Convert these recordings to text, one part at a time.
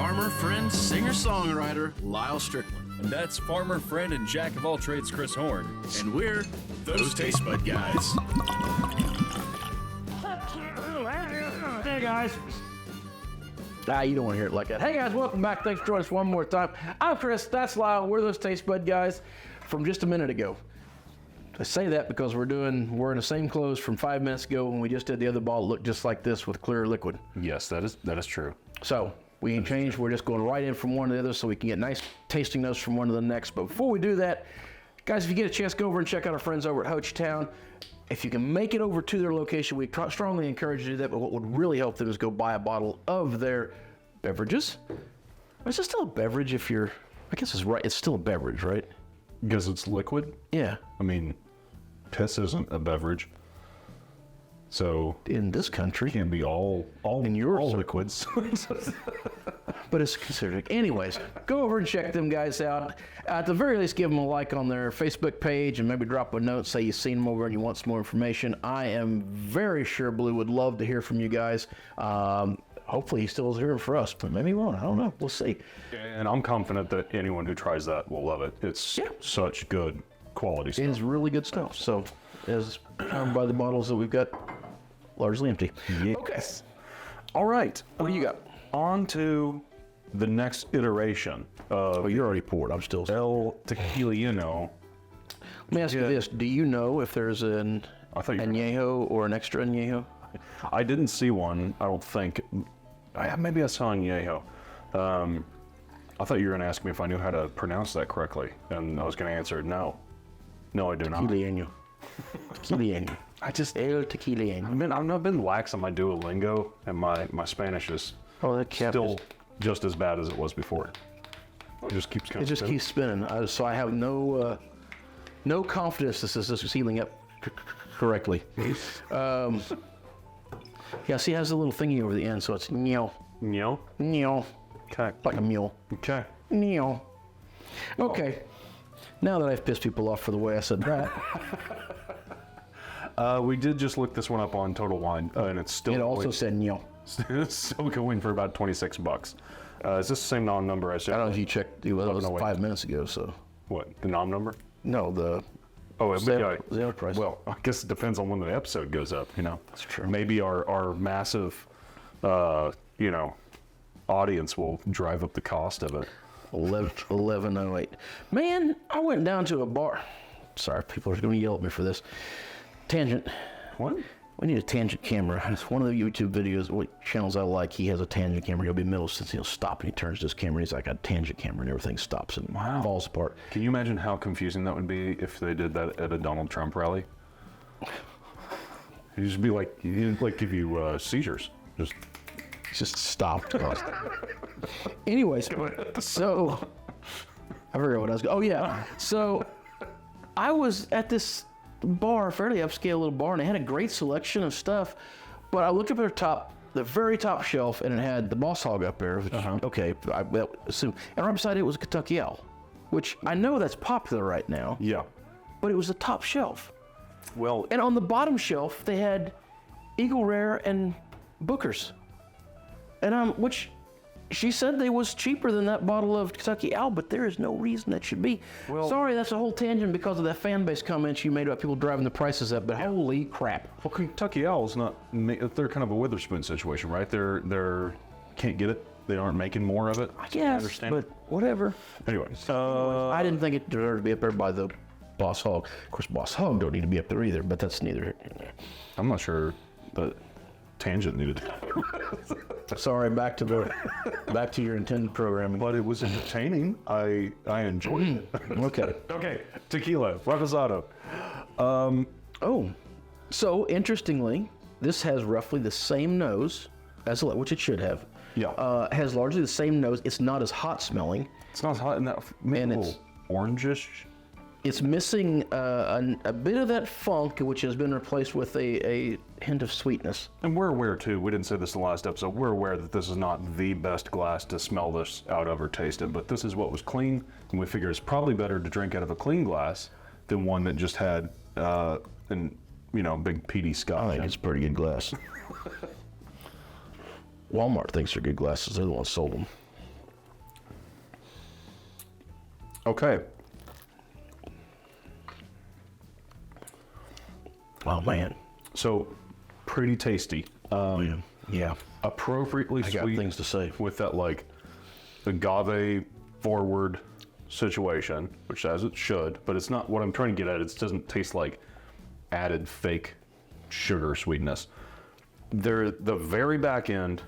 farmer, friend, singer-songwriter, Lyal Strickland. And that's farmer, friend, and jack of all trades, Chris Horn. And we're those Tastebudguys. Hey guys. You don't want to hear it like that. Hey guys, welcome back. Thanks for joining us one more time. I'm Chris, that's Lyal. We're those Tastebudguys from just a minute ago. I say that because we're in the same clothes from 5 minutes ago when we just did the other bottle look just like this with clear liquid. Yes, that is true. So we ain't changed. We're just going right in from one to the other so we can get nice tasting notes from one to the next. But before we do that, guys, if you get a chance, go over and check out our friends over at Hutch Town. If you can make it over to their location, we strongly encourage you to do that. But what would really help them is go buy a bottle of their beverages. Is it still a beverage if you're, I guess it's right. It's still a beverage, right? Because it's liquid? Yeah. I mean, piss isn't a beverage. So in this country, it can be all in your all liquids. But it's considered. Anyways, go over and check them guys out. At the very least, give them a like on their Facebook page and maybe drop a note, say you've seen them over and you want some more information. I am very sure Blue would love to hear from you guys. Hopefully he still is hearing for us, but maybe he won't. I don't know. We'll see. And I'm confident that anyone who tries that will love it. It's such good quality stuff. It's really good stuff. So, as covered by the bottles that we've got largely empty. Yes. Okay. All right. What do you got? On to the next iteration of Oh, you're already poured. I'm still. El Tequileno. Let me ask you this. Do you know if there's an añejo or an extra añejo? I didn't see one, I don't think. Maybe I saw añejo. I thought you were going to ask me if I knew how to pronounce that correctly, and I was going to answer no. No, I do not. Tequileno. Tequileno. I just El Tequileno. I've been lax on my Duolingo, and my Spanish is still just as bad as it was before. It just keeps It just keeps spinning. So I have no confidence this is sealing up correctly. Yeah, see, it has a little thingy over the end, so it's meow. Meow? Meow. Okay. Like a mule. Okay. Meow. Okay. Now that I've pissed people off for the way I said that. We did just look this one up on Total Wine, and it's still. It also said meow. It's still going for about $26. Is this the same nom number I said? I don't know if you checked. It was 5 minutes ago, so. What, the nom number? No, the. Sale price. Well, I guess it depends on when the episode goes up, you know. That's true. Maybe our massive, audience will drive up the cost of it. 1108. Man, I went down to a bar. Sorry, people are going to yell at me for this. Tangent. What? We need a tangent camera. It's one of the YouTube videos, channels I like. He has a tangent camera. He'll be middle since he'll stop and he turns to his camera. And he's like a tangent camera and everything stops and falls apart. Can you imagine how confusing that would be if they did that at a Donald Trump rally? He'd just be like, he'd like give you seizures. Just stopped. Anyways, so I forgot what I was going. Oh yeah. So I was at this bar, fairly upscale little bar, and they had a great selection of stuff. But I looked up at the very top shelf, and it had the Boss Hog up there. Which, okay, I assume. And right beside it was a Kentucky Owl, which I know that's popular right now. Yeah. But it was the top shelf. Well, and on the bottom shelf they had Eagle Rare and Booker's, and which she said they was cheaper than that bottle of Kentucky Owl, but there is no reason that should be. Well, sorry, that's a whole tangent because of that fan base comments you made about people driving the prices up, but holy crap. Well, Kentucky Owl's not, they're kind of a Witherspoon situation, right? They're can't get it. They aren't making more of it. Yes, I understand. But whatever. Anyway. I didn't think it deserved to be up there by the Boss Hog. Of course, Boss Hog don't need to be up there either, but that's neither here nor there. I'm not sure the tangent needed. Sorry, back to your intended programming. But it was entertaining. I enjoyed it. Okay. Okay. Tequila, reposado. So interestingly, this has roughly the same nose as which it should have. Yeah. Has largely the same nose. It's not as hot smelling. It's not as hot, and it's orangish. It's missing a bit of that funk, which has been replaced with a hint of sweetness. And we're aware too, we didn't say this in the last episode, we're aware that this is not the best glass to smell this out of or taste it, but this is what was clean, and we figure it's probably better to drink out of a clean glass than one that just had big peaty Scotch. I think it's a pretty good glass. Walmart thinks they're good glasses. They're the ones sold them. Okay. Oh man. So, pretty tasty. Yeah. Appropriately I sweet. got things to say. With that, like, agave forward situation, which as it should, but it's not what I'm trying to get at. It doesn't taste like added fake sugar sweetness. The very back end,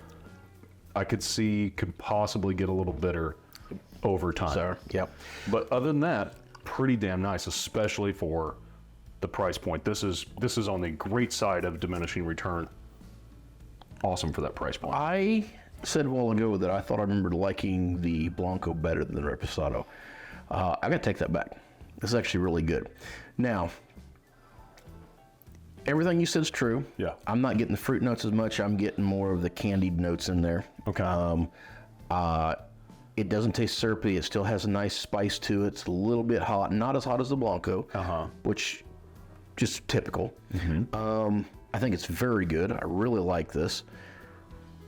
I could see could possibly get a little bitter over time. Sour. Yep. But other than that, pretty damn nice, especially for the price point. This is on the great side of diminishing return. Awesome for that price point. I said a while ago that I thought I remembered liking the Blanco better than the Reposado. I gotta take that back. This is actually really good. Now, everything you said is true. Yeah. I'm not getting the fruit notes as much. I'm getting more of the candied notes in there. Okay. It doesn't taste syrupy. It still has a nice spice to it. It's a little bit hot. Not as hot as the Blanco, which just typical. I think it's very good. I really like this.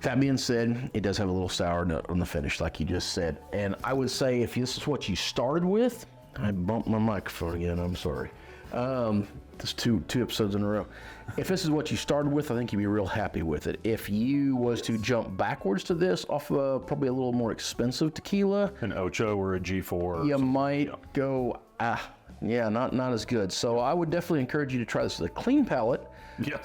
That being said, it does have a little sour note on the finish, like you just said. And I would say if this is what you started with, I bumped my microphone again. I'm sorry. That's two episodes in a row. If this is what you started with, I think you'd be real happy with it. If you was to jump backwards to this off of probably a little more expensive tequila, An Ocho or a G4. you might go, yeah, not as good. So I would definitely encourage you to try this with a clean palate. Yes.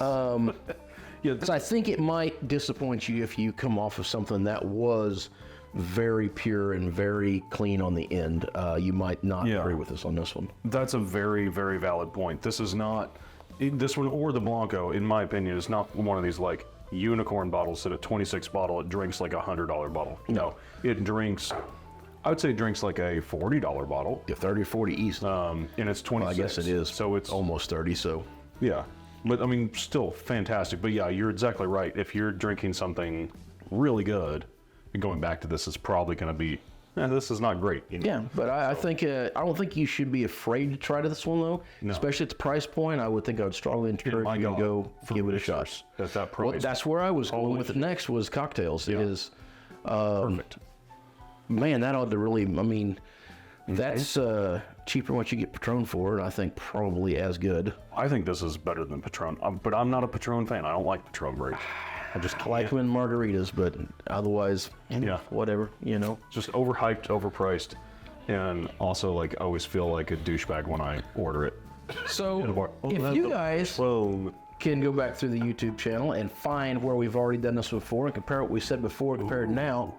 Yeah, because I think it might disappoint you if you come off of something that was very pure and very clean on the end. You might not agree with us on this one. That's a very, very valid point. This is not, this one or the Blanco, in my opinion, is not one of these like unicorn bottles that at 26 bottle, it drinks like a $100 bottle. No, it drinks, I would say it drinks like a $40 bottle. Yeah, 30 or 40 easy. And it's 26. Well, I guess it is. So it's almost 30, so. Yeah, but I mean, still fantastic. But yeah, you're exactly right. If you're drinking something really good, and going back to this is probably going to be, this is not great. You know? Yeah, but I think, I don't think you should be afraid to try this one though. No. Especially at the price point, I would think I would strongly encourage My you to God, go for give it a mixers shot. At that price. Well, that's where I was going Holy with it shit. next was cocktails. Yeah. It is, Perfect. man, that ought to really, I mean, that's cheaper than what you get Patron for, and I think probably as good. I think this is better than Patron, but I'm not a Patron fan. I don't like Patron very. I just I like them in margaritas, but otherwise, Yeah. whatever, you know. just overhyped, overpriced, and also like I always feel like a douchebag when I order it. So, if you guys Well, can go back through the YouTube channel and find where we've already done this before and compare what we said before compared now,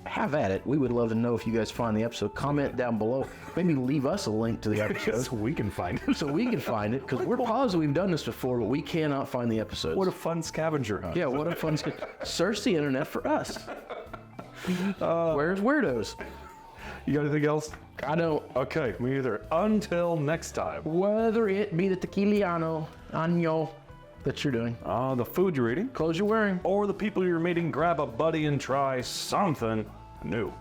have at it. We would love to know if you guys find the episode. Comment down below. Maybe leave us a link to the episode so we can find it. so we can find it, because we're positive we've done this before, but we cannot find the episodes. What a fun scavenger hunt. Yeah, what a fun search the internet for us. Where's Weirdos? You got anything else? I don't. Okay, me either. Until next time. Whether it be the Tequilano, Año that you're doing, The food you're eating, clothes you're wearing, or the people you're meeting, grab a buddy and try something new.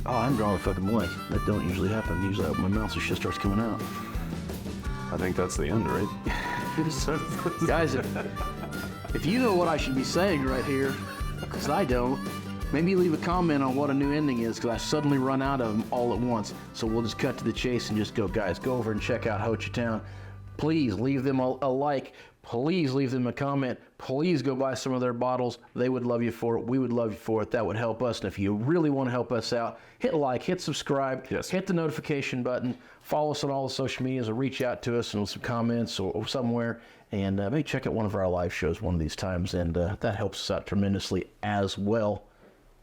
Oh, I'm drawing a fucking blank. That don't usually happen. Usually I open my mouth so shit starts coming out. I think that's the end, right? Guys, if you know what I should be saying right here, because I don't, maybe leave a comment on what a new ending is, because I suddenly run out of them all at once. So we'll just cut to the chase and just go, guys, go over and check out Hutch Town. Please leave them a like. Please leave them a comment. Please go buy some of their bottles. They would love you for it. We would love you for it. That would help us. And if you really want to help us out, hit like, hit subscribe, Yes. hit the notification button, follow us on all the social medias, or reach out to us and some comments or somewhere. And maybe check out one of our live shows one of these times. And that helps us out tremendously as well.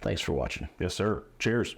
Thanks for watching. Yes, sir. Cheers.